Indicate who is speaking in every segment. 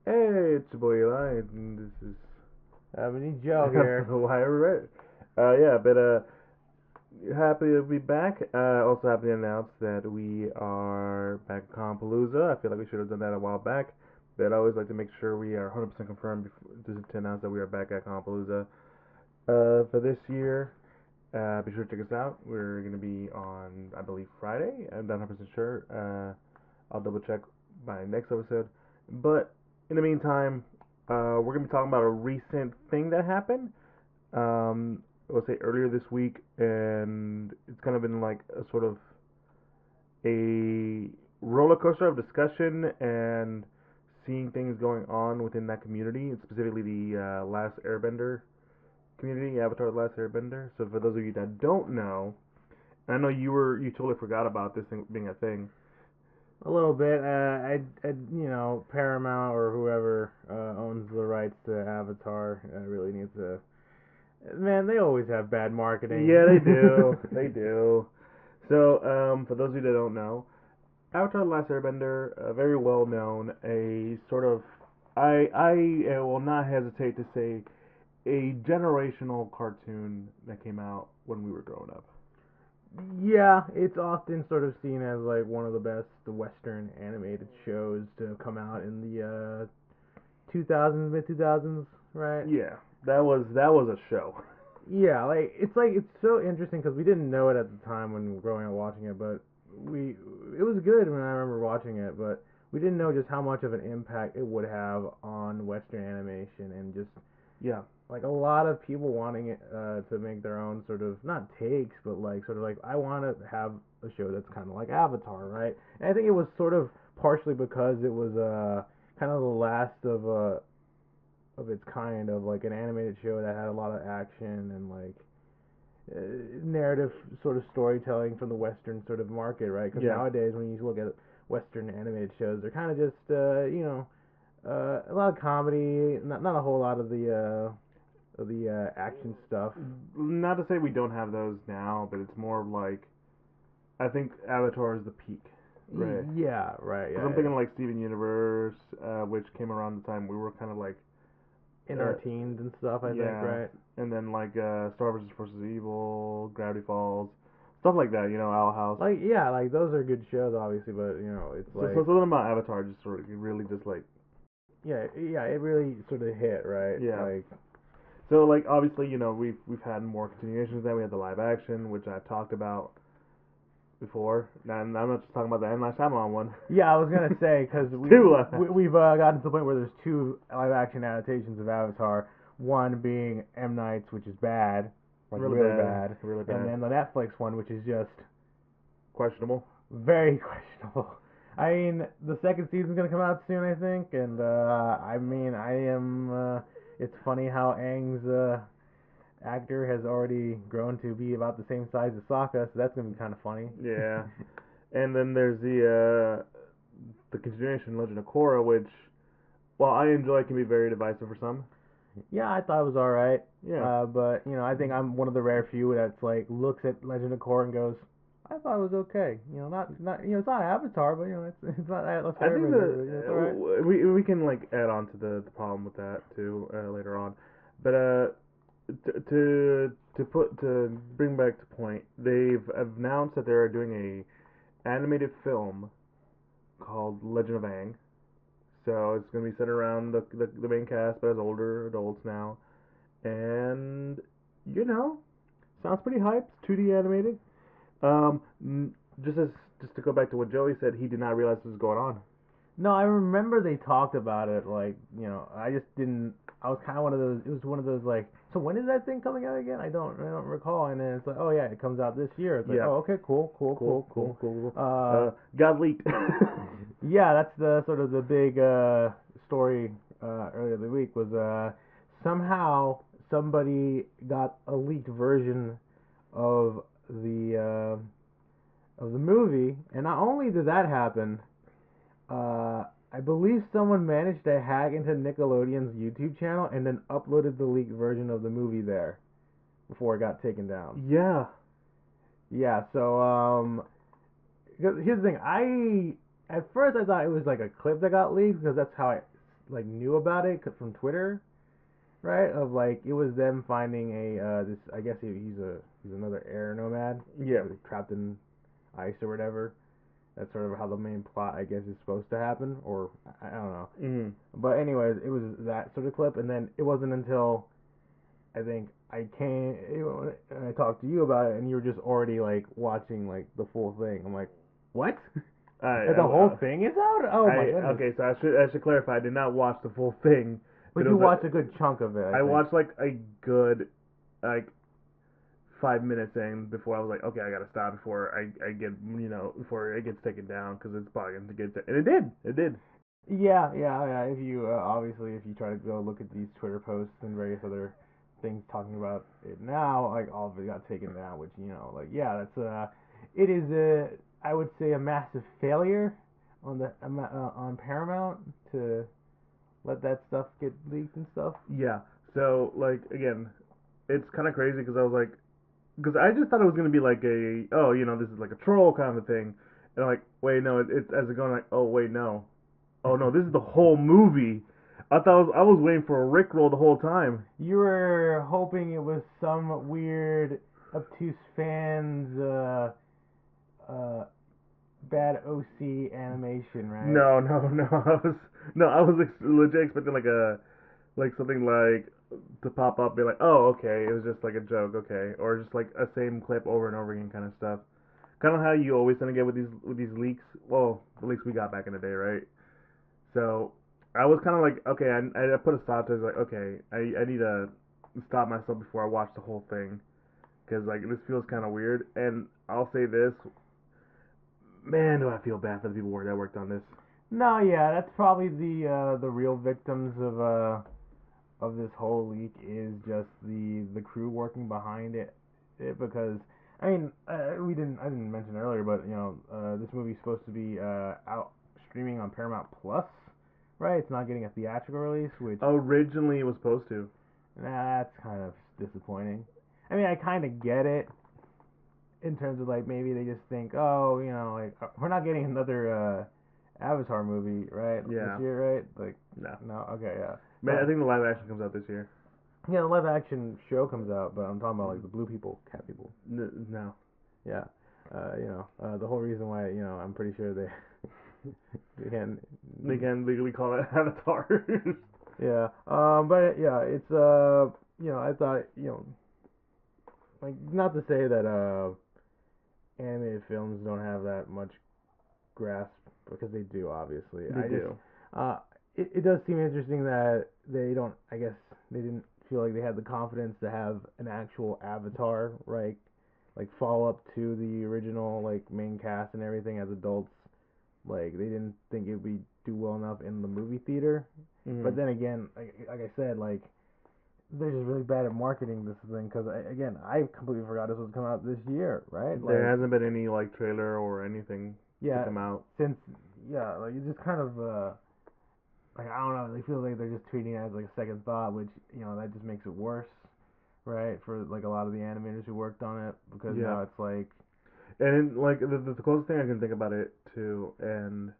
Speaker 1: Hey, it's your boy Eli, and this is
Speaker 2: Ebony Joe here.
Speaker 1: why we're right. Yeah, but happy to be back. Also happy to announce that we are back at Palooza. I feel like we should have done that a while back, but I always like to make sure we are 100% confirmed before, to announce that we are back at Palooza. For this year, be sure to check us out. We're gonna be on, I believe, Friday. I'm not 100% sure. I'll double check by next episode. But in the meantime, we're gonna be talking about a recent thing that happened. Let's say earlier this week, and it's kind of been like a sort of a roller coaster of discussion and seeing things going on within that community, specifically the Last Airbender community, Avatar: The Last Airbender. So for those of you that don't know, I know you totally forgot about this thing being a thing.
Speaker 2: A little bit. Paramount or whoever owns the rights to Avatar really needs to. Man, they always have bad marketing.
Speaker 1: Yeah, they do. They do. So, for those of you that don't know, Avatar: The Last Airbender, very well known, a sort of, I will not hesitate to say, a generational cartoon that came out when we were growing up.
Speaker 2: Yeah, it's often sort of seen as like one of the best Western animated shows to come out in the 2000s, mid 2000s, right?
Speaker 1: Yeah, that was a show.
Speaker 2: Yeah, it's so interesting because we didn't know it at the time when we were growing up watching it, but we it was good when I remember watching it, but we didn't know just how much of an impact it would have on Western animation and just
Speaker 1: Yeah,
Speaker 2: like a lot of people wanting it to make their own sort of not takes, but like sort of like I want to have a show that's kind of like Avatar, right? And I think it was sort of partially because it was kind of the last of its kind of like an animated show that had a lot of action and like narrative sort of storytelling from the Western sort of market, right? Because
Speaker 1: yeah,
Speaker 2: nowadays when you look at Western animated shows, they're kind of just a lot of comedy, not a whole lot of the action stuff.
Speaker 1: not to say we don't have those now, but it's more like I think Avatar is the peak, right?
Speaker 2: Yeah, right.
Speaker 1: Because
Speaker 2: Yeah,
Speaker 1: I'm thinking like Steven Universe, which came around the time we were kind of like,
Speaker 2: in our
Speaker 1: uh,
Speaker 2: teens and stuff. I think,
Speaker 1: yeah,
Speaker 2: right?
Speaker 1: and then like Star vs. Forces Evil, Gravity Falls, stuff like that. Owl House.
Speaker 2: Like, yeah, like those are good shows, obviously, but it's
Speaker 1: So
Speaker 2: like,
Speaker 1: something about Avatar just sort of really just like,
Speaker 2: yeah, it really sort of hit, right?
Speaker 1: yeah.
Speaker 2: Like,
Speaker 1: So like obviously we've had more continuations. Then we had the live action, which I've talked about before. And I'm not just talking about the M Night Shyamalan one.
Speaker 2: yeah, I was gonna say because
Speaker 1: Two live
Speaker 2: we've gotten to the point where there's two live action adaptations of Avatar. One being M Night's, which is bad, like
Speaker 1: really
Speaker 2: really
Speaker 1: bad,
Speaker 2: bad,
Speaker 1: really
Speaker 2: and
Speaker 1: bad,
Speaker 2: then the Netflix one, which is just
Speaker 1: questionable.
Speaker 2: very questionable. I mean, the second season's gonna come out soon, I think, and I mean, I am. It's funny how Aang's actor has already grown to be about the same size as Sokka, so that's gonna be kind of funny.
Speaker 1: Yeah. And then there's the continuation Legend of Korra, which while I enjoy can be very divisive for some.
Speaker 2: Yeah, I thought it was all right,
Speaker 1: Yeah.
Speaker 2: but I think I'm one of the rare few that's like looks at Legend of Korra and goes, I thought it was okay. Not it's not Avatar, but it's not Atlas
Speaker 1: I think
Speaker 2: Airbender, but it's all right.
Speaker 1: we can like add on to the problem with that too later on, but to bring back to point, they've announced that they're doing a animated film called Legend of Aang. So it's gonna be set around the main cast, but as older adults now, and you know, sounds pretty hyped. 2D animated. Um, just as just to go back to what Joey said, he did not realize this was going on.
Speaker 2: No, I remember they talked about it. Like, I just didn't. I was kind of one of those. It was one of those like. So when is that thing coming out again? I don't recall. And then it's like, oh yeah, it comes out this year. It's like,
Speaker 1: Yeah,
Speaker 2: oh okay, cool, cool,
Speaker 1: cool,
Speaker 2: cool,
Speaker 1: cool,
Speaker 2: cool.
Speaker 1: cool.
Speaker 2: Uh,
Speaker 1: Got leaked.
Speaker 2: yeah, that's the sort of the big story earlier the week was somehow somebody got a leaked version of the movie, and not only did that happen, I believe someone managed to hack into Nickelodeon's YouTube channel and then uploaded the leaked version of the movie there before it got taken down.
Speaker 1: Yeah,
Speaker 2: Yeah, so here's the thing. I at first I thought it was like a clip that got leaked because that's how I like knew about it from Twitter, right? Of like it was them finding a this. I guess he's another air nomad.
Speaker 1: Yeah.
Speaker 2: Trapped in ice or whatever. That's sort of how the main plot, I guess, is supposed to happen, or I don't know.
Speaker 1: Mm-hmm.
Speaker 2: But anyways, it was that sort of clip, and then it wasn't until I think and I talked to you about it, and you were just already like watching like the full thing. I'm like, what?
Speaker 1: I,
Speaker 2: The whole thing is out? Oh my goodness!
Speaker 1: Okay, so I should clarify. I did not watch the full thing.
Speaker 2: But you watched a good chunk of it. I think.
Speaker 1: watched like a good like 5 minutes in before I was like, okay, I gotta stop before I get before it gets taken down because it's probably gonna get and it did.
Speaker 2: Yeah. If you obviously if you try to go look at these Twitter posts and various other things talking about it now, like all of it got taken down, which like that's it is I would say a massive failure on the on Paramount to let that stuff get leaked and stuff.
Speaker 1: Yeah. So like again, it's kind of crazy because I was like, because I just thought it was gonna be like this is like a troll kind of a thing, and I'm like, wait, no, it's as it going like, oh wait, no, oh no, this is the whole movie. I was waiting for a Rickroll the whole time.
Speaker 2: You were hoping it was some weird obtuse fans bad OC animation, right?
Speaker 1: No. I was legit expecting like something like to pop up, be like, oh okay, it was just like a joke, okay, or just like a same clip over and over again kind of stuff. Kind of how you always tend to get with these leaks. Well, the leaks we got back in the day, right? So I was kind of like, okay, I put a stop to it. Like, okay, I need to stop myself before I watch the whole thing because like this feels kind of weird. And I'll say this, man, do I feel bad for the people that worked on this.
Speaker 2: No, yeah, that's probably the real victims of this whole leak is just the crew working behind it because I mean I didn't mention earlier, but this movie's supposed to be out streaming on Paramount Plus, right? It's not getting a theatrical release, which
Speaker 1: Originally it was supposed to.
Speaker 2: that's kind of disappointing. I mean, I kind of get it in terms of like maybe they just think, oh, like we're not getting another Avatar movie, right?
Speaker 1: Yeah.
Speaker 2: This year, right? Like
Speaker 1: No.
Speaker 2: Okay, yeah.
Speaker 1: Man, I think the live action comes out this year.
Speaker 2: Yeah, the live action show comes out, but I'm talking about like the blue people, cat people.
Speaker 1: No.
Speaker 2: Yeah. The whole reason why, I'm pretty sure they they
Speaker 1: can legally call it Avatar.
Speaker 2: Yeah. But yeah, it's I thought, like not to say that animated films don't have that much grasp because they do, obviously.
Speaker 1: They do.
Speaker 2: It does seem interesting that they don't. I guess they didn't feel like they had the confidence to have an actual Avatar, right? Like follow up to the original like main cast and everything as adults. Like they didn't think it would do well enough in the movie theater.
Speaker 1: Mm-hmm.
Speaker 2: But then again, like I said, like they're just really bad at marketing this thing because I completely forgot this was coming out this year, right?
Speaker 1: There hasn't been any like trailer or anything to come out
Speaker 2: since like it's just kind of like I don't know, they feel like they're just treating it as like a second thought, which that just makes it worse, right? For like a lot of the animators who worked on it because now it's like,
Speaker 1: and like the closest thing I can think about it too, and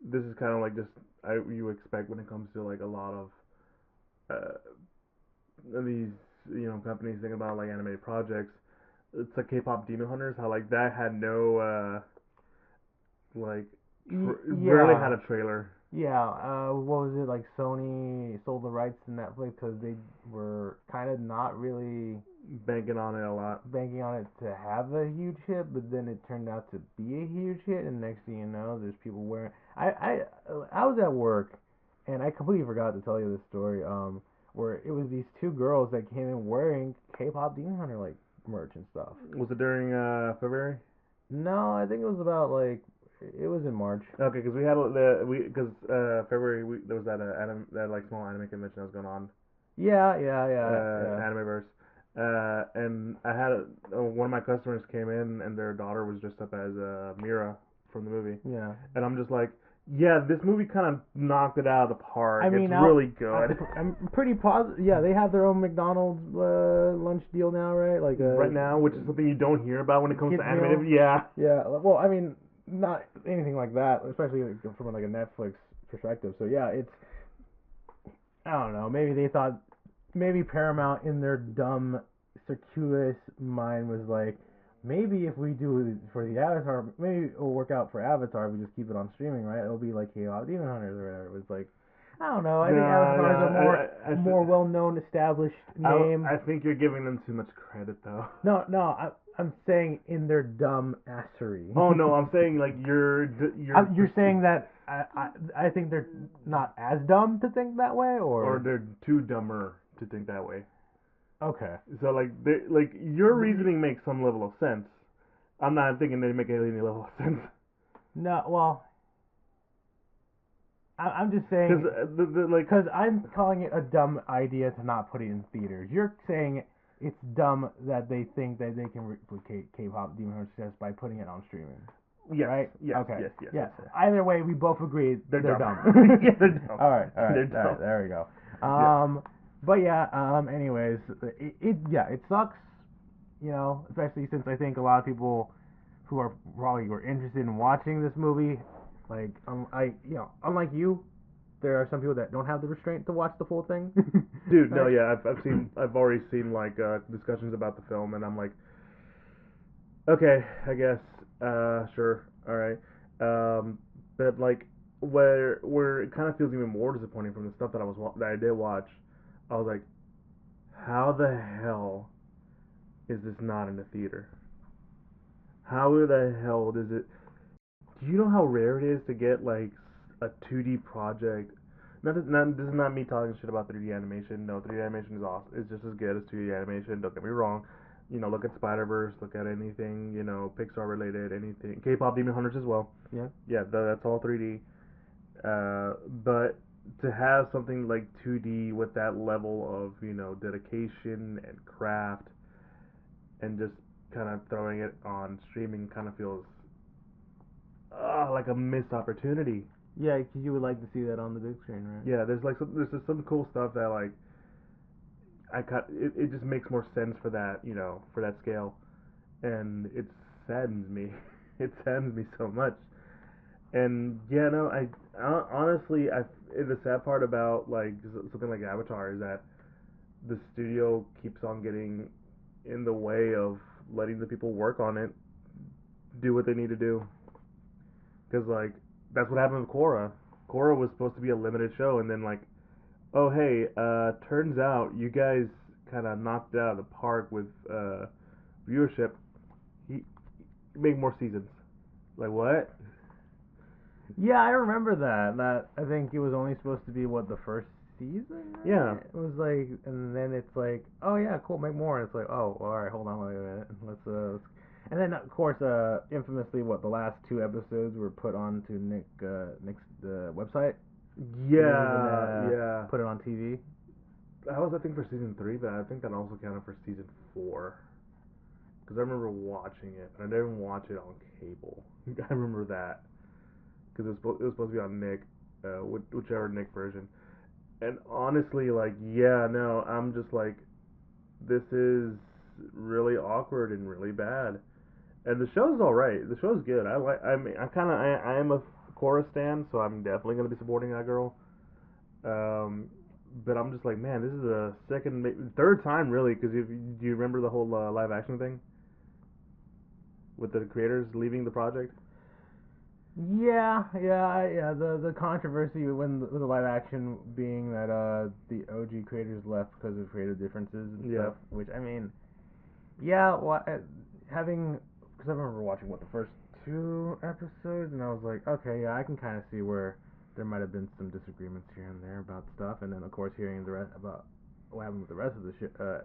Speaker 1: this is kind of like just you expect when it comes to like a lot of these companies thinking about like animated projects. It's like K-pop Demon Hunters, how like that had no rarely had a trailer.
Speaker 2: Yeah, what was it, like Sony sold the rights to Netflix because they were kind of not really
Speaker 1: banking on it
Speaker 2: to have a huge hit, but then it turned out to be a huge hit, and next thing you know, there's people wearing. I was at work, and I completely forgot to tell you this story. Where it was these two girls that came in wearing K-pop Demon Hunter like merch and stuff.
Speaker 1: Was it during February?
Speaker 2: No, I think it was about like. It was in March.
Speaker 1: Okay, because February there was that like small anime convention that was going on.
Speaker 2: Yeah.
Speaker 1: Animeverse. And I had one of my customers came in and their daughter was dressed up as Mira from the movie.
Speaker 2: Yeah.
Speaker 1: And I'm just like, yeah, this movie kind of knocked it out of the park.
Speaker 2: I mean,
Speaker 1: it's really good.
Speaker 2: I'm pretty positive. Yeah, they have their own McDonald's lunch deal now, right? Like
Speaker 1: right now, which is something you don't hear about when it comes to animated.
Speaker 2: Meal. Yeah. Well, I mean, not anything like that, especially from like a Netflix perspective. So yeah, it's I don't know. Maybe they thought maybe Paramount in their dumb circuitous mind was like, maybe if we do it for the Avatar, maybe it'll work out for Avatar. We just keep it on streaming, right? It'll be like K-pop Demon Hunters or whatever. It was like, I don't know. I
Speaker 1: No,
Speaker 2: think Avatar is a
Speaker 1: no,
Speaker 2: more well known established name.
Speaker 1: I think you're giving them too much credit, though.
Speaker 2: No, I'm saying in their dumb assery.
Speaker 1: Oh no, I'm saying like
Speaker 2: You're saying that I think they're not as dumb to think that way,
Speaker 1: or they're too dumber to think that way.
Speaker 2: Okay.
Speaker 1: So like your reasoning makes some level of sense. I'm not thinking they make any level of sense.
Speaker 2: No, well, I'm just saying because I'm calling it a dumb idea to not put it in theaters. You're saying it's dumb that they think that they can replicate K-pop Demon Hunter success by putting it on streaming.
Speaker 1: Yes,
Speaker 2: right?
Speaker 1: Yes.
Speaker 2: Okay.
Speaker 1: Yes.
Speaker 2: Yeah. Either way, we both agree they're dumb.
Speaker 1: Yeah, they're dumb.
Speaker 2: All right.
Speaker 1: They're dumb.
Speaker 2: All right. There we go.
Speaker 1: Yeah.
Speaker 2: But yeah. Anyways, it sucks. You know, especially since I think a lot of people who are probably were interested in watching this movie, like unlike you, there are some people that don't have the restraint to watch the full thing.
Speaker 1: Dude,
Speaker 2: right?
Speaker 1: no, yeah, I've already seen like discussions about the film, and I'm like, okay, I guess, sure, all right, but like where it kind of feels even more disappointing from the stuff that I did watch, I was like, how the hell is this not in the theater? How the hell does it? Do you know how rare it is to get like a 2D project? This is not me talking shit about 3D animation. No, 3D animation is awesome. It's just as good as 2D animation. Don't get me wrong. You know, look at Spider-Verse. Look at anything. You know, Pixar related. Anything. K-pop Demon Hunters as well.
Speaker 2: Yeah.
Speaker 1: Yeah, that's all 3D. But to have something like 2D with that level of dedication and craft, and just kind of throwing it on streaming kind of feels like a missed opportunity.
Speaker 2: Yeah, because you would like to see that on the big screen, right?
Speaker 1: Yeah, there's just some cool stuff that like it just makes more sense for that for that scale, and it saddens me. It saddens me so much. And yeah, no, I honestly the sad part about like something like Avatar is that the studio keeps on getting in the way of letting the people work on it do what they need to do. Because like that's what happened with Korra. Korra was supposed to be a limited show, and then like, oh hey, turns out you guys kind of knocked it out of the park with viewership. He make more seasons. Like what?
Speaker 2: Yeah, I remember that. That I think it was only supposed to be what the first season. Right?
Speaker 1: Yeah.
Speaker 2: It was like, and then it's like, oh yeah, cool, make more. And it's like, oh, all right, hold on, wait a minute, let's. And then of course, infamously, what the last 2 episodes were put onto Nick's website.
Speaker 1: Yeah, yeah.
Speaker 2: Put it on TV.
Speaker 1: That was I think for season 3, but I think that also counted for season 4. Because I remember watching it, and I didn't watch it on cable. I remember that. Because it was supposed to be on Nick, whichever Nick version. And honestly, like, yeah, no, I'm just like, this is really awkward and really bad. And the show's all right. The show's good. I am a Korra stan, so I'm definitely gonna be supporting that girl. But I'm just like, man, this is the third time really. Because do you remember the whole live action thing with the creators leaving the project?
Speaker 2: Yeah. The controversy when the live action being that the OG creators left because of creative differences and stuff. Which I mean, yeah, because I remember watching the first 2 episodes, and I was like, okay, yeah, I can kind of see where there might have been some disagreements here and there about stuff, and then of course hearing the rest about what happened with the rest of the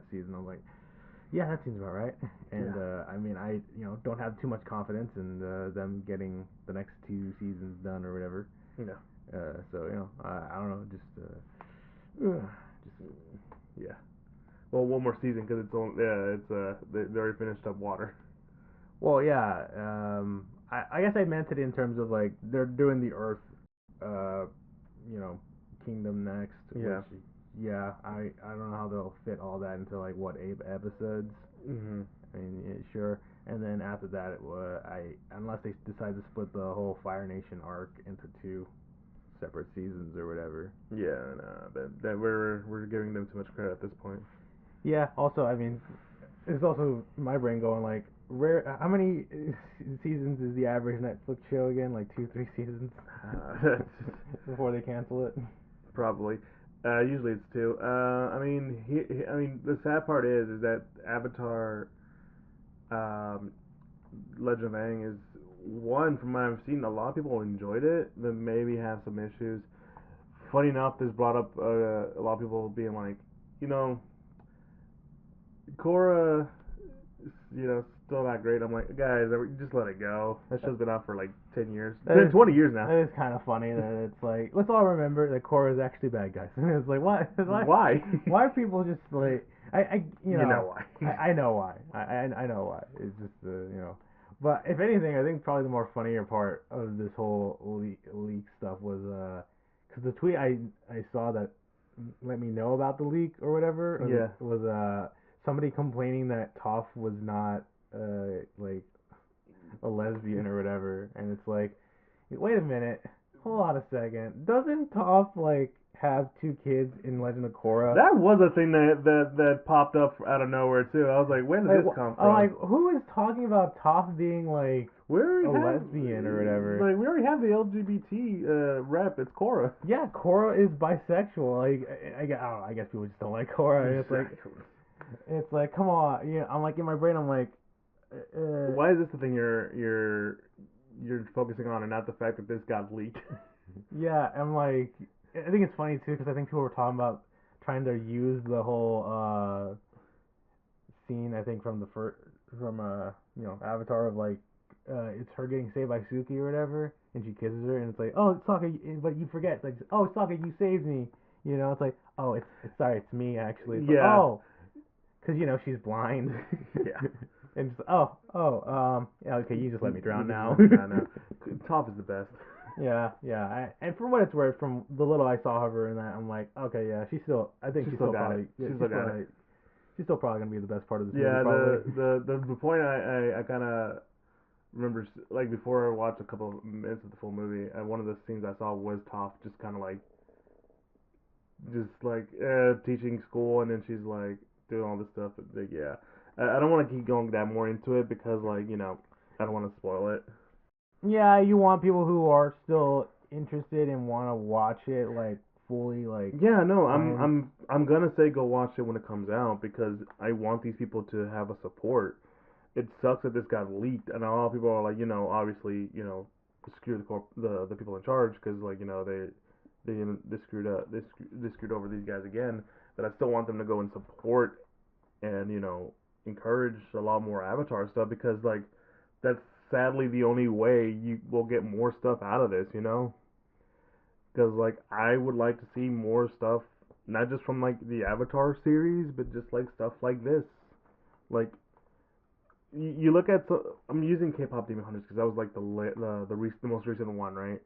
Speaker 2: season, I'm like, yeah, that seems about right. And I mean, I don't have too much confidence in them getting the next 2 seasons done or whatever.
Speaker 1: Yeah.
Speaker 2: So I don't know, just
Speaker 1: yeah. Well, one more season because they already finished up Water.
Speaker 2: Well, yeah. I guess I meant it in terms of like they're doing the Earth, Kingdom next.
Speaker 1: Yeah.
Speaker 2: Which, yeah. I don't know how they'll fit all that into like 8 episodes.
Speaker 1: Mm-hmm.
Speaker 2: I mean, yeah, sure. And then after that, unless they decide to split the whole Fire Nation arc into 2 separate seasons or whatever.
Speaker 1: Yeah, no, that we're giving them too much credit at this point.
Speaker 2: Yeah. Also, I mean, it's also my brain going like, rare. How many seasons is the average Netflix show again? Like 2, 3 seasons before they cancel it.
Speaker 1: Probably. Usually it's two. I mean, the sad part is that Avatar, um, Legend of Aang is one from what I've seen. A lot of people enjoyed it. Then maybe have some issues. Funny enough, this brought up a lot of people being like, you know, Korra, still not great. I'm like, guys, just let it go. That show's been out for like 10 years, 20 years now.
Speaker 2: It is kind of funny that it's like, let's all remember that Korra is actually bad guys. It's like, what?
Speaker 1: Why?
Speaker 2: Why are people just like, you know
Speaker 1: why.
Speaker 2: I know why. I know why. It's just But if anything, I think probably the more funnier part of this whole leak stuff was because the tweet I saw that let me know about the leak or whatever was somebody complaining that Toph was not like a lesbian or whatever, and it's like, wait a minute, hold on a second, doesn't Toph like have 2 kids in Legend of Korra?
Speaker 1: That was a thing that popped up out of nowhere too. I was like, where did this come from?
Speaker 2: Like, who is talking about Toph being like lesbian or whatever?
Speaker 1: Like, we already have the LGBT rep. It's Korra.
Speaker 2: Yeah, Korra is bisexual. Like, I don't know. I guess people just don't like Korra. It's like, come on. Yeah, I'm like in my brain. I'm like,
Speaker 1: why is this the thing you're focusing on, and not the fact that this got leaked?
Speaker 2: Yeah, I'm like, I think it's funny too because I think people were talking about trying to use the whole scene. I think from Avatar of like it's her getting saved by Suki or whatever, and she kisses her, and it's like, oh, Sokka, but you forget, it's like, oh, Sokka, you saved me. It's like, oh, it's sorry, it's me actually. It's
Speaker 1: yeah.
Speaker 2: Like, oh, because she's blind.
Speaker 1: Yeah.
Speaker 2: And just yeah, okay, you just let me drown now.
Speaker 1: No. Toph is the best.
Speaker 2: Yeah. And for what it's worth, from the little I saw of her in that, I'm like, okay, yeah, she's still probably she's still probably gonna be the best part of this movie.
Speaker 1: Yeah, the point I kind of remember, like, before I watched a couple of minutes of the full movie, one of the scenes I saw was Toph just kind of like teaching school, and then she's like doing all this stuff. Like, yeah, I don't want to keep going that more into it because, like, I don't want to spoil it.
Speaker 2: Yeah, you want people who are still interested and want to watch it like fully, like.
Speaker 1: Yeah, no, I'm gonna say go watch it when it comes out because I want these people to have a support. It sucks that this got leaked, and a lot of people are like, obviously, screw the people in charge because, like, they screwed up, they screwed over these guys again. But I still want them to go and support and encourage a lot more Avatar stuff because, like, that's sadly the only way you will get more stuff out of this, Because, like, I would like to see more stuff, not just from, like, the Avatar series, but just, like, stuff like this. Like, you look at, I'm using K-pop Demon Hunters because that was, like, the most recent one, right?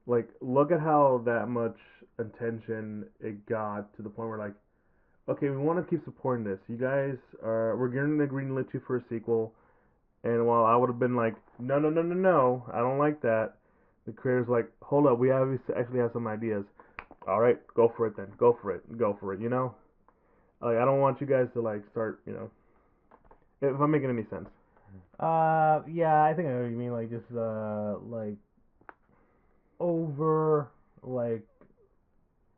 Speaker 1: Like, look at how that much attention it got to the point where, like, okay, we want to keep supporting this. You guys we're getting the green lit you for a sequel. And while I would have been like, no, I don't like that, the creator's like, hold up, we actually have some ideas. All right, go for it then. Go for it. Like, I don't want you guys to, like, start, if I'm making any sense.
Speaker 2: Yeah, I think I know what you mean. Like, just like over, like,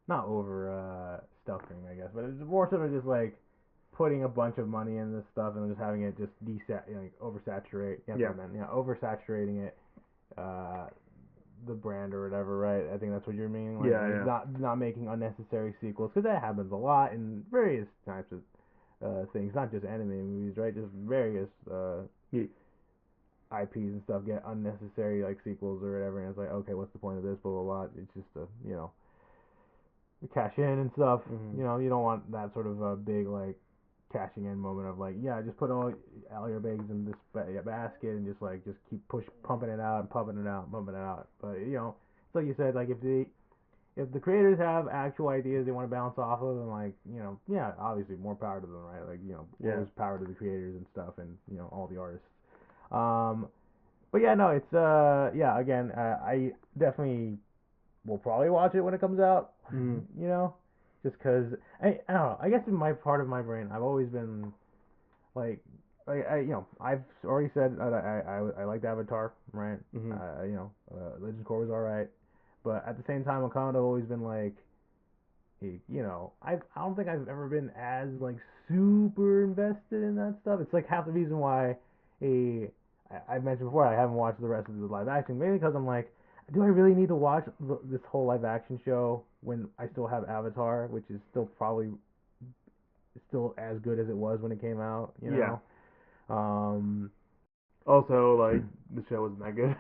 Speaker 2: not over stuffing, I guess, but it's more sort of just like putting a bunch of money in this stuff and just having it just oversaturate. Oversaturating it, the brand or whatever, right? I think that's what you're meaning. Like,
Speaker 1: yeah.
Speaker 2: Not making unnecessary sequels because that happens a lot in various types of things, not just anime movies, right? Just various IPs and stuff get unnecessary like sequels or whatever, and it's like, okay, what's the point of this? Blah blah blah. It's just cash in and stuff.
Speaker 1: Mm-hmm.
Speaker 2: You don't want that sort of a big like cashing in moment of like, yeah, just put all your eggs in this basket and just keep pumping it out. But it's like you said, like if the creators have actual ideas they want to bounce off of, and like yeah, obviously more power to them, right? Like always power to the creators and stuff, and all the artists. But yeah, no, it's again, I definitely will probably watch it when it comes out.
Speaker 1: Mm.
Speaker 2: You know, just because I don't know. I guess in my part of my brain, I've always been like, I've already said that I liked Avatar, right?
Speaker 1: Mm-hmm.
Speaker 2: Legend Core was alright, but at the same time, I've kind of always been like, I don't think I've ever been as like super invested in that stuff. It's like half the reason why I mentioned before I haven't watched the rest of the live action, mainly because I'm like, do I really need to watch this whole live action show when I still have Avatar, which is still probably still as good as it was when it came out, you
Speaker 1: Yeah.
Speaker 2: know? Um,
Speaker 1: Also, like the show wasn't that good.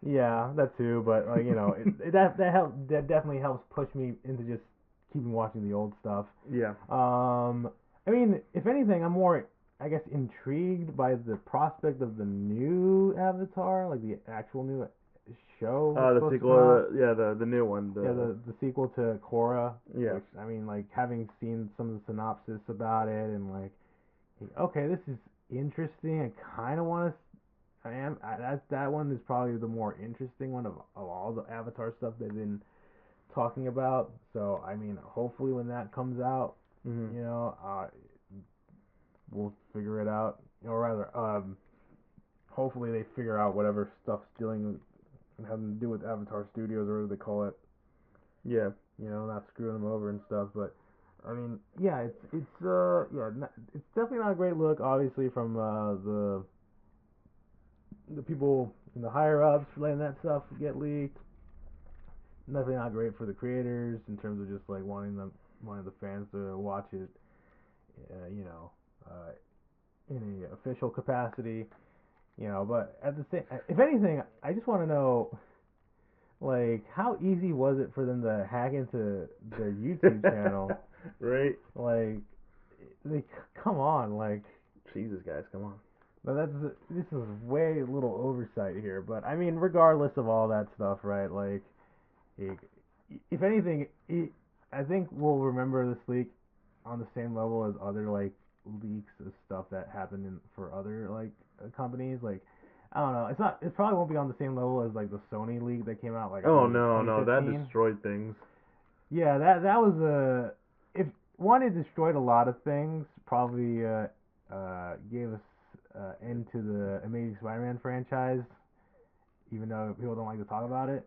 Speaker 2: yeah, that too, but like that definitely helps push me into just keeping watching the old stuff.
Speaker 1: Yeah.
Speaker 2: I mean, if anything, I'm more, I guess, intrigued by the prospect of the new Avatar, like the actual new show that's
Speaker 1: The
Speaker 2: supposed to come
Speaker 1: sequel,
Speaker 2: out.
Speaker 1: yeah, the new one.
Speaker 2: Yeah, the sequel to Korra,
Speaker 1: Yeah.
Speaker 2: which I mean, like having seen some of the synopsis about it, and like, okay, this is interesting. I kind of want to. That one is probably the more interesting one of all the Avatar stuff they've been talking about. So I mean, hopefully when that comes out,
Speaker 1: Mm-hmm.
Speaker 2: you know, we'll figure it out. Or rather, hopefully they figure out whatever stuff's dealing and having to do with Avatar Studios or whatever they call it.
Speaker 1: Yeah.
Speaker 2: You know, not screwing them over and stuff. But I mean, yeah, it's definitely not a great look. Obviously, from the people in the higher ups for letting that stuff get leaked. Definitely not great for the creators in terms of just like wanting the fans to watch it, uh, in a official capacity. But at the same, if anything, I just want to know, like, how easy was it for them to hack into their YouTube channel?
Speaker 1: Right.
Speaker 2: Like, come on, like,
Speaker 1: Jesus, guys, come on.
Speaker 2: but this is way little oversight here. But I mean, regardless of all that stuff, right? Like, if anything, I think we'll remember this leak on the same level as other like leaks of stuff that happened for other like companies. Like, I don't know. It's not. It probably won't be on the same level as like the Sony leak that came out like I think
Speaker 1: Oh
Speaker 2: it was
Speaker 1: no, no, that
Speaker 2: 2015.
Speaker 1: destroyed things.
Speaker 2: Yeah, that was a if one it destroyed a lot of things. Probably gave us end to the Amazing Spider-Man franchise, even though people don't like to talk about it.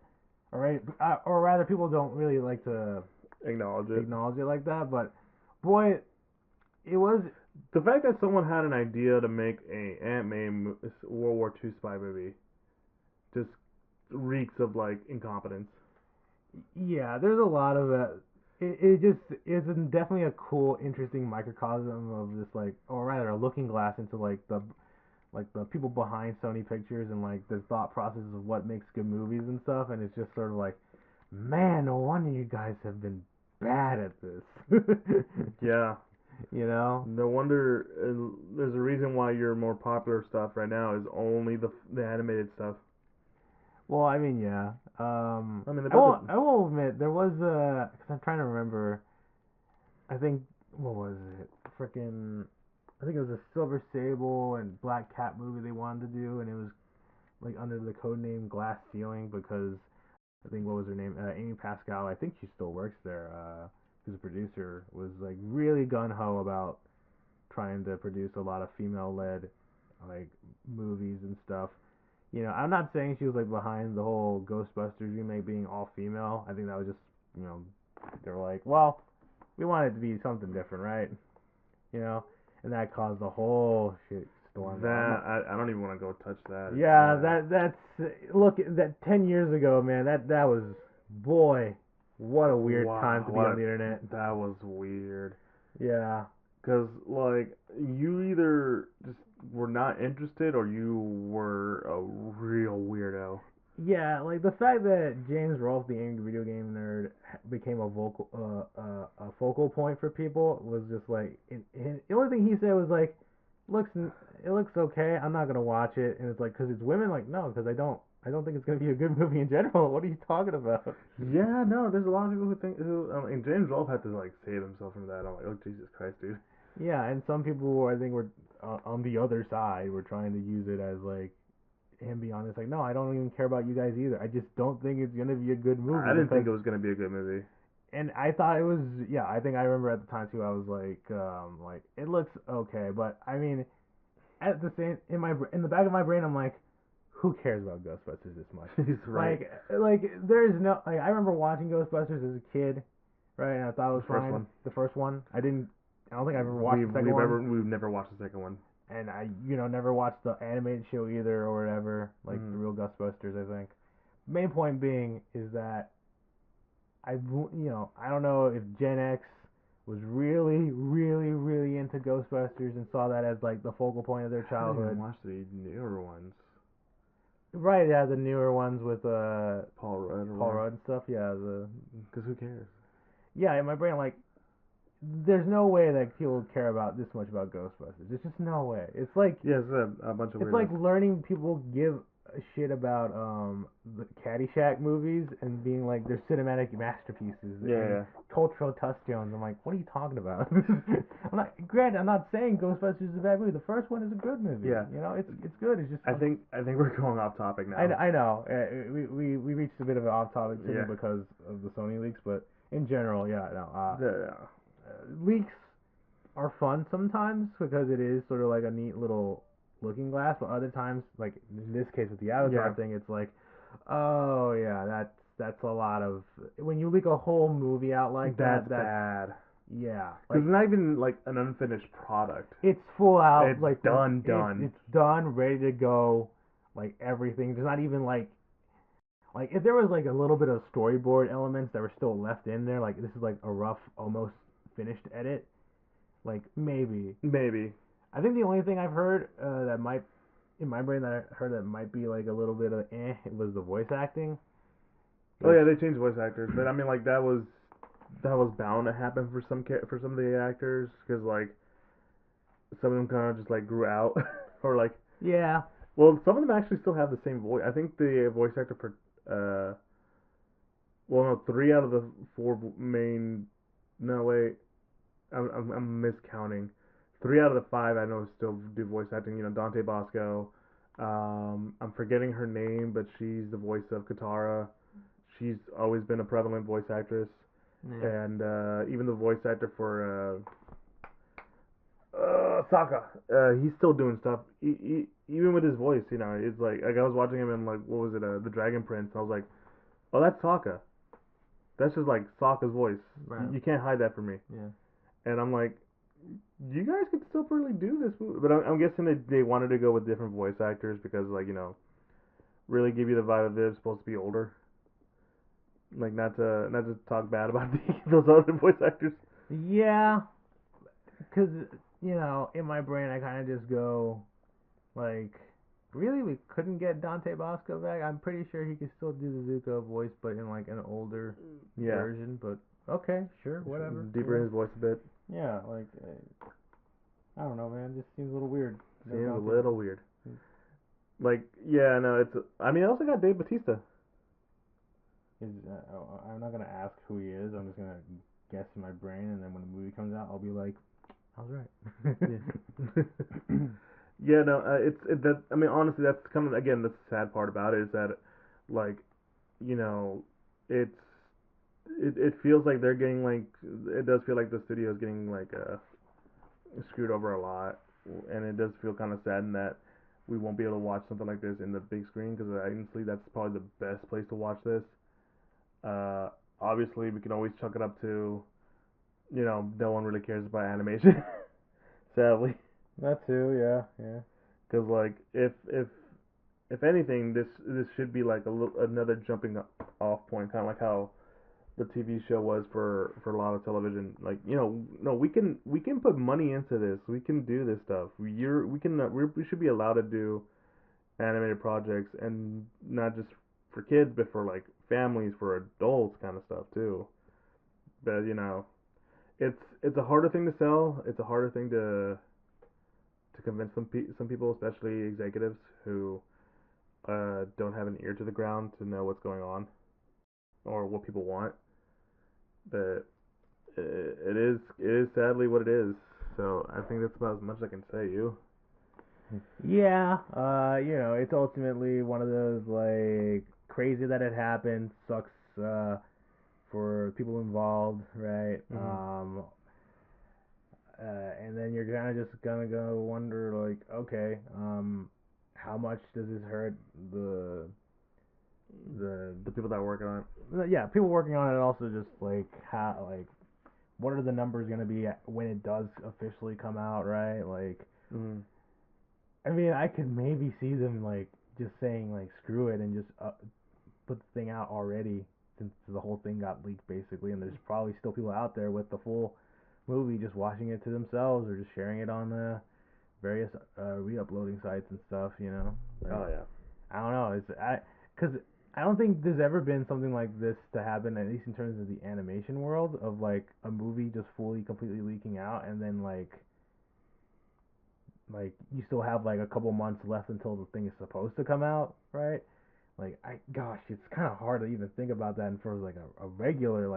Speaker 2: All right, or rather, people don't really like to
Speaker 1: Acknowledge it.
Speaker 2: acknowledge it like that. But boy, it was.
Speaker 1: The fact that someone had an idea to make a Aunt May World War II spy movie just reeks of like incompetence.
Speaker 2: Yeah, there's a lot of it just is definitely a cool, interesting microcosm of this like, or rather, a looking glass into like the people behind Sony Pictures and like the thought process of what makes good movies and stuff. And it's just sort of like, man, no wonder you guys have been bad at this.
Speaker 1: Yeah.
Speaker 2: You know?
Speaker 1: No wonder there's a reason why your more popular stuff right now is only the animated stuff.
Speaker 2: Well, I mean, yeah.
Speaker 1: I mean,
Speaker 2: I will admit there was because I'm trying to remember. I think what was it? Freaking. I think it was a Silver Sable and Black Cat movie they wanted to do, and it was like under the code name Glass Ceiling because I think what was her name? Amy Pascal. I think she still works there. Who's a producer was like really gun ho about trying to produce a lot of female led like movies and stuff. I'm not saying she was like behind the whole Ghostbusters remake being all female. I think that was just they were like, well, we want it to be something different, right? You know, and that caused a whole shit storm.
Speaker 1: I don't even want to go touch that.
Speaker 2: Yeah, that's look that 10 years ago, man. That was boy, what a weird time to be on the internet.
Speaker 1: That was weird.
Speaker 2: Yeah.
Speaker 1: Cause like you either just were not interested or you were a real weirdo.
Speaker 2: Yeah, like the fact that James Rolfe, the angry video game nerd, became a focal point for people was just like the only thing he said was like, it looks okay. I'm not gonna watch it, and it's like because it's women. Like no, because I don't think it's gonna be a good movie in general. What are you talking about?
Speaker 1: Yeah, no, there's a lot of people and James Rolfe had to like save himself from that. I'm like, oh Jesus Christ, dude.
Speaker 2: Yeah, and some people I think were on the other side were trying to use it as like him be honest, like, no, I don't even care about you guys either. I just don't think it's gonna be a good movie.
Speaker 1: I didn't think
Speaker 2: because,
Speaker 1: it was gonna be a good movie.
Speaker 2: and I thought it was, yeah. I think I remember at the time too. I was like it looks okay, but I mean, at the same in the back of my brain, I'm like, who cares about Ghostbusters this much?
Speaker 1: He's right.
Speaker 2: Like there's no like I remember watching Ghostbusters as a kid, right? And I thought it was
Speaker 1: The first
Speaker 2: fine.
Speaker 1: one.
Speaker 2: The first one, I didn't. I don't think I've ever watched the second one.
Speaker 1: We've never watched the second one.
Speaker 2: And I, never watched the animated show either or whatever, like the real Ghostbusters. I think. Main point being is that I don't know if Gen X was really, really, really into Ghostbusters and saw that as like the focal point of their
Speaker 1: I haven't
Speaker 2: childhood.
Speaker 1: even watched the newer ones.
Speaker 2: Right, yeah, the newer ones with
Speaker 1: Paul Rudd.
Speaker 2: Paul Rudd and stuff. Yeah,
Speaker 1: Because who cares?
Speaker 2: yeah. In my brain, like, there's no way that people care about this much about Ghostbusters. There's just no way. It's like
Speaker 1: Yeah, it's a bunch of
Speaker 2: it's
Speaker 1: weirdos.
Speaker 2: like learning people give a shit about the Caddyshack movies and being like they're cinematic masterpieces.
Speaker 1: Yeah.
Speaker 2: Cultural touchstones. I'm like, what are you talking about? I'm not saying Ghostbusters is a bad movie. The first one is a good movie.
Speaker 1: Yeah.
Speaker 2: It's good. It's just.
Speaker 1: I think we're going off topic now.
Speaker 2: I know. We reached a bit of an off topic simply
Speaker 1: Yeah.
Speaker 2: because of the Sony leaks, but in general, yeah, no.
Speaker 1: Yeah.
Speaker 2: Leaks are fun sometimes because it is sort of like a neat little looking glass, but other times, like in this case with the Avatar thing, it's like, oh yeah, that's a lot of when you leak a whole movie out like
Speaker 1: that's
Speaker 2: that's
Speaker 1: bad.
Speaker 2: Yeah,
Speaker 1: Because it's not even like an unfinished product.
Speaker 2: It's full out,
Speaker 1: it's
Speaker 2: like
Speaker 1: done.
Speaker 2: It's done, ready to go, like everything. There's not even like if there was like a little bit of storyboard elements that were still left in there, like this is like a rough, almost finished edit. Like maybe. I think the only thing I've heard that might, in my brain, that I heard that might be like a little bit of it was the voice acting.
Speaker 1: Oh yeah, they changed voice actors, but I mean like that was bound to happen for some of the actors because like some of them kind of just like grew out or like
Speaker 2: yeah.
Speaker 1: Well, some of them actually still have the same voice. I think the voice actor for well no 3 out of the 4 main no wait I'm miscounting. 3 out of the 5 I know still do voice acting. You know, Dante Bosco. I'm forgetting her name, but she's the voice of Katara. She's always been a prevalent voice actress. Yeah. And even the voice actor for Sokka, he's still doing stuff. Even with his voice, you know, it's like I was watching him in like what was it, the Dragon Prince. And I was like, oh, that's Sokka. That's just like Sokka's voice. Right. You can't hide that from me.
Speaker 2: Yeah.
Speaker 1: And I'm like, you guys could still probably do this movie. But I'm guessing they wanted to go with different voice actors because, like, you know, really give you the vibe of they're supposed to be older. Like, not to talk bad about those other voice actors.
Speaker 2: Yeah. Because, you know, in my brain, I kind of just go, like, really? We couldn't get Dante Bosco back? I'm pretty sure he could still do the Zuko voice, but in, like, an older version. But, okay, sure, whatever.
Speaker 1: Deeper in his voice a bit.
Speaker 2: Yeah, like, I don't know, man. It just seems a little weird.
Speaker 1: Seems a little weird. Like, yeah, no, it's. I mean, I also got Dave Bautista.
Speaker 2: I'm not gonna ask who he is. I'm just gonna guess in my brain, and then when the movie comes out, I'll be like, I was right.
Speaker 1: Yeah, no, it's that. I mean, honestly, that's kind of again the sad part about it is that, like, you know, it feels like they're getting like it does feel like the studio is getting like screwed over a lot, and it does feel kind of sad in that we won't be able to watch something like this in the big screen because honestly that's probably the best place to watch this. Obviously we can always chalk it up to, you know, no one really cares about animation. Sadly.
Speaker 2: That too, yeah.
Speaker 1: Because like if anything, this should be like another jumping off point, kind of like how the TV show was for a lot of television. Like, you know, no, we can put money into this. We can do this stuff. We should be allowed to do animated projects, and not just for kids, but for like families, for adults, kind of stuff too. But you know, it's a harder thing to sell. It's a harder thing to convince some people, especially executives who don't have an ear to the ground to know what's going on or what people want. But it is sadly what it is. So I think that's about as much as I can say. You.
Speaker 2: Yeah, it's ultimately one of those like crazy that it happened. Sucks for people involved, right?
Speaker 1: Hmm.
Speaker 2: And then you're kind of just gonna go wonder like, okay, how much does this hurt the
Speaker 1: The people that are working on it.
Speaker 2: yeah, people working on it, also just like how like what are the numbers gonna be when it does officially come out, right? Like,
Speaker 1: Hmm.
Speaker 2: I mean, I could maybe see them like just saying like screw it and just put the thing out already since the whole thing got leaked basically, and there's probably still people out there with the full movie just watching it to themselves or just sharing it on the various re-uploading sites and stuff. Like,
Speaker 1: Oh yeah.
Speaker 2: I don't know. Because I don't think there's ever been something like this to happen, at least in terms of the animation world, of like a movie just fully completely leaking out and then like you still have like a couple months left until the thing is supposed to come out, right? Like, gosh, it's kind of hard to even think about that in terms of like a regular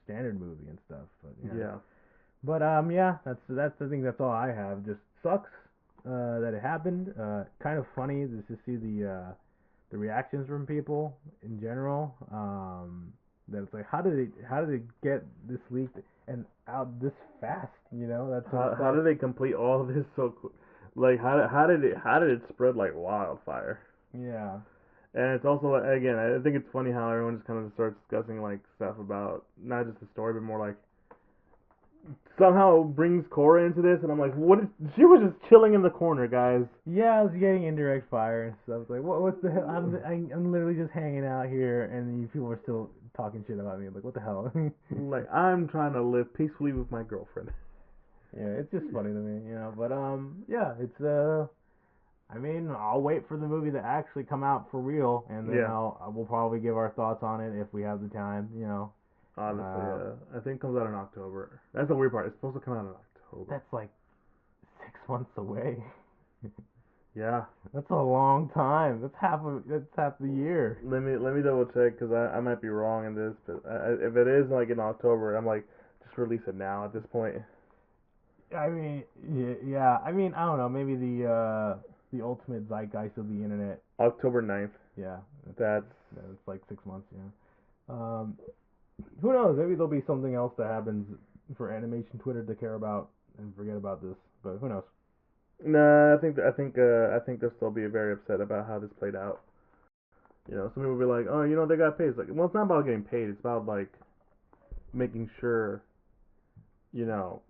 Speaker 2: standard movie and stuff. But yeah,
Speaker 1: Yeah.
Speaker 2: yeah, that's I think that's all I have. Just sucks that it happened. Kind of funny just to see the reactions from people in general. That it's like how did it get this leaked and out this fast? That sort of
Speaker 1: How
Speaker 2: stuff.
Speaker 1: did they complete all of this so quick? Like how did it spread like wildfire?
Speaker 2: Yeah.
Speaker 1: And it's also again, I think it's funny how everyone just kind of starts discussing like stuff about not just the story, but more like somehow brings Cora into this, and I'm like, what? She was just chilling in the corner, guys.
Speaker 2: Yeah, I was getting indirect fire and stuff. Like, what's the hell? I'm literally just hanging out here, and you people are still talking shit about me. I'm like, what the hell?
Speaker 1: Like I'm trying to live peacefully with my girlfriend.
Speaker 2: Yeah, it's just funny to me. But yeah, it's I mean, I'll wait for the movie to actually come out for real, and then
Speaker 1: Yeah,
Speaker 2: we'll probably give our thoughts on it if we have the time.
Speaker 1: honestly,
Speaker 2: Uh,
Speaker 1: I think it comes out in October. That's the weird part. It's supposed to come out in October.
Speaker 2: that's like 6 months away.
Speaker 1: Yeah.
Speaker 2: That's a long time. That's half the year.
Speaker 1: Let me double check because I might be wrong in this, but if it is like in October, I'm like just release it now at this point.
Speaker 2: I mean, yeah. I mean, I don't know. Maybe the ultimate zeitgeist of the internet.
Speaker 1: October 9th.
Speaker 2: Yeah, it's
Speaker 1: That's
Speaker 2: it's like 6 months. Yeah. Who knows? Maybe there'll be something else that happens for animation Twitter to care about and forget about this. But who knows?
Speaker 1: nah. I think they'll still be very upset about how this played out. Some people will be like, oh, they got paid. It's like, well, it's not about getting paid. It's about like making sure, you know.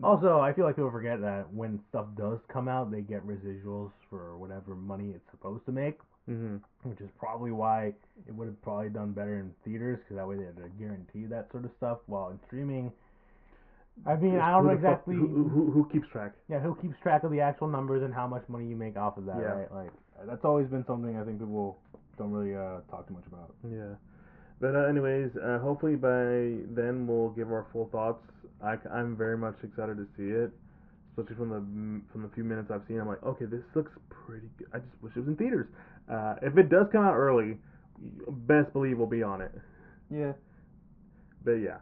Speaker 2: Also, I feel like people forget that when stuff does come out, they get residuals for whatever money it's supposed to make,
Speaker 1: Hmm.
Speaker 2: which is probably why it would have probably done better in theaters because that way they had to guarantee that sort of stuff. While in streaming, I mean, I don't
Speaker 1: Who
Speaker 2: know
Speaker 1: the fuck?
Speaker 2: exactly.
Speaker 1: Who keeps track?
Speaker 2: Yeah, who keeps track of the actual numbers and how much money you make off of that,
Speaker 1: Yeah.
Speaker 2: right? Like that's always been something I think people don't really talk too much about.
Speaker 1: Yeah. But anyways, hopefully by then we'll give our full thoughts. I'm very much excited to see it, especially from the few minutes I've seen. I'm like, okay, this looks pretty good. I just wish it was in theaters. If it does come out early, best believe we'll be on it.
Speaker 2: Yeah.
Speaker 1: But yeah.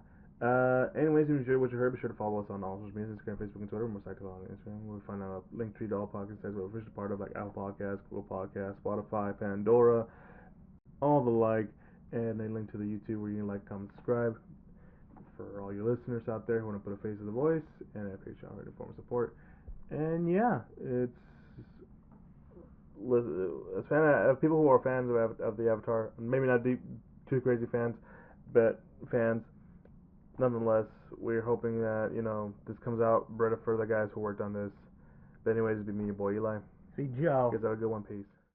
Speaker 1: Anyways, if you enjoyed what you heard, be sure to follow us on all social media, Instagram, Facebook, and Twitter. We're most active on Instagram. We'll find a link tree to all podcasts as we're officially part of like Apple Podcasts, Google Podcasts, Spotify, Pandora, all the like, and a link to the YouTube where you can like, comment, subscribe. For all your listeners out there who want to put a face to the voice, and a Patreon for form of support. And yeah, it's as people who are fans of the Avatar, maybe not deep, too crazy fans, but fans nonetheless. We're hoping that this comes out better for the guys who worked on this. But anyways, it's been me, your boy Eli.
Speaker 2: See Joe.
Speaker 1: Guys have a good one. Peace.